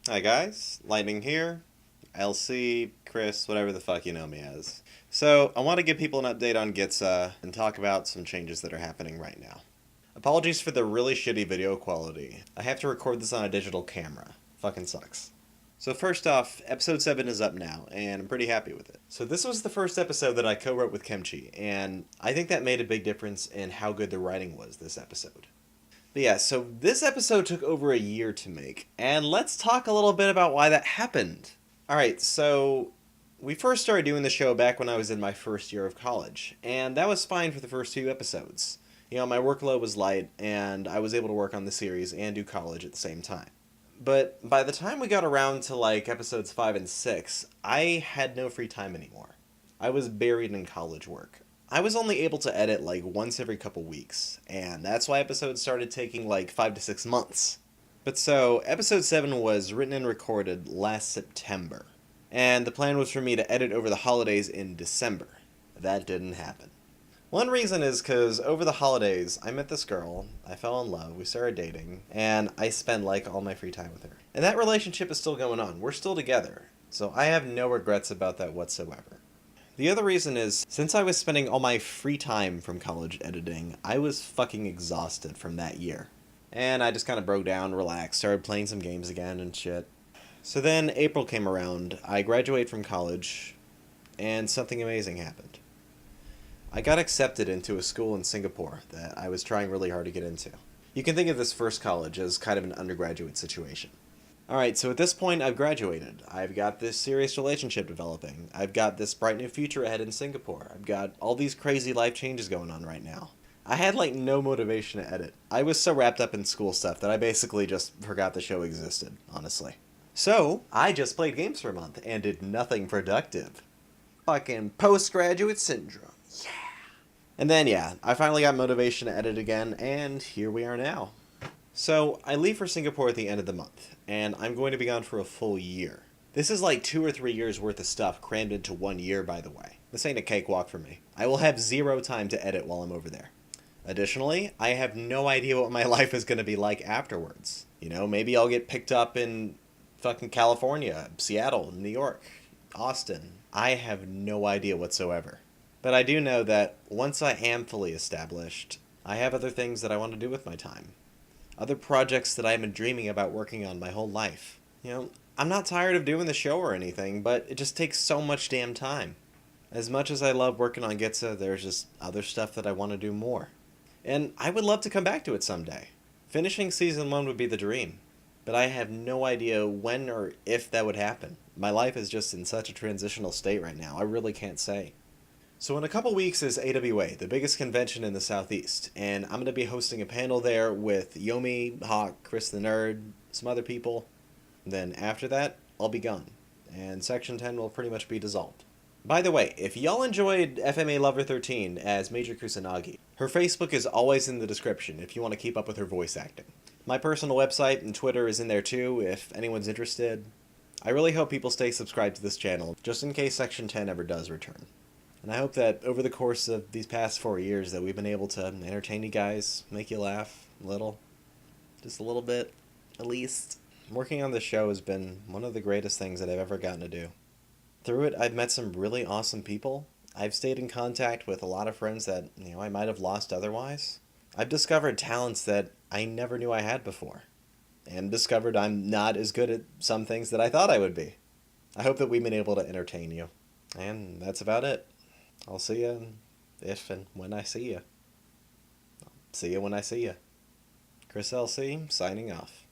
Hi guys, Lightning here, LC, Chris, whatever the fuck you know me as. So, I want to give people an update on GITSA and talk about some changes that are happening right now. Apologies for the really shitty video quality. I have to record this on a digital camera. Fucking sucks. So first off, episode 7 is up now, and I'm pretty happy with it. So this was the first episode that I co-wrote with Kimchi, and I think that made a big difference in how good the writing was this episode. But yeah, so this episode took over a year to make, and let's talk a little bit about why that happened. Alright, so we first started doing the show back when I was in my first year of college, and that was fine for the first 2 episodes. You know, my workload was light, and I was able to work on the series and do college at the same time. But by the time we got around to like episodes 5 and 6, I had no free time anymore. I was buried in college work. I was only able to edit like once every couple weeks, and that's why episodes started taking like 5 to 6 months. But so, episode 7 was written and recorded last September, and the plan was for me to edit over the holidays in December. That didn't happen. One reason is because over the holidays, I met this girl, I fell in love, we started dating, and I spent like all my free time with her. And that relationship is still going on, we're still together, so I have no regrets about that whatsoever. The other reason is, since I was spending all my free time from college editing, I was fucking exhausted from that year. And I just kind of broke down, relaxed, started playing some games again and shit. So then April came around, I graduated from college, and something amazing happened. I got accepted into a school in Singapore that I was trying really hard to get into. You can think of this first college as kind of an undergraduate situation. Alright, so at this point I've graduated. I've got this serious relationship developing. I've got this bright new future ahead in Singapore. I've got all these crazy life changes going on right now. I had like no motivation to edit. I was so wrapped up in school stuff that I basically just forgot the show existed, honestly. So, I just played games for a month and did nothing productive. Fucking postgraduate syndrome. Yeah. And then, yeah, I finally got motivation to edit again, and here we are now. So, I leave for Singapore at the end of the month, and I'm going to be gone for a full year. This is like 2 or 3 years worth of stuff crammed into 1 year, by the way. This ain't a cakewalk for me. I will have 0 time to edit while I'm over there. Additionally, I have no idea what my life is going to be like afterwards. You know, maybe I'll get picked up in fucking California, Seattle, New York, Austin. I have no idea whatsoever. But I do know that once I am fully established, I have other things that I want to do with my time. Other projects that I've been dreaming about working on my whole life. You know, I'm not tired of doing the show or anything, but it just takes so much damn time. As much as I love working on GITSA, there's just other stuff that I want to do more. And I would love to come back to it someday. Finishing season 1 would be the dream, but I have no idea when or if that would happen. My life is just in such a transitional state right now, I really can't say. So in a couple weeks is AWA, the biggest convention in the Southeast, and I'm going to be hosting a panel there with Yomi, Hawk, Chris the Nerd, some other people. Then after that, I'll be gone, and Section 10 will pretty much be dissolved. By the way, if y'all enjoyed FMA Lover 13 as Major Kusanagi, her Facebook is always in the description if you want to keep up with her voice acting. My personal website and Twitter is in there too if anyone's interested. I really hope people stay subscribed to this channel, just in case Section 10 ever does return. And I hope that over the course of these past 4 years that we've been able to entertain you guys, make you laugh a little. Just a little bit, at least. Working on this show has been one of the greatest things that I've ever gotten to do. Through it, I've met some really awesome people. I've stayed in contact with a lot of friends that, I might have lost otherwise. I've discovered talents that I never knew I had before. And discovered I'm not as good at some things that I thought I would be. I hope that we've been able to entertain you. And that's about it. I'll see you if and when I see you. I'll see you when I see you. Chris LC, signing off.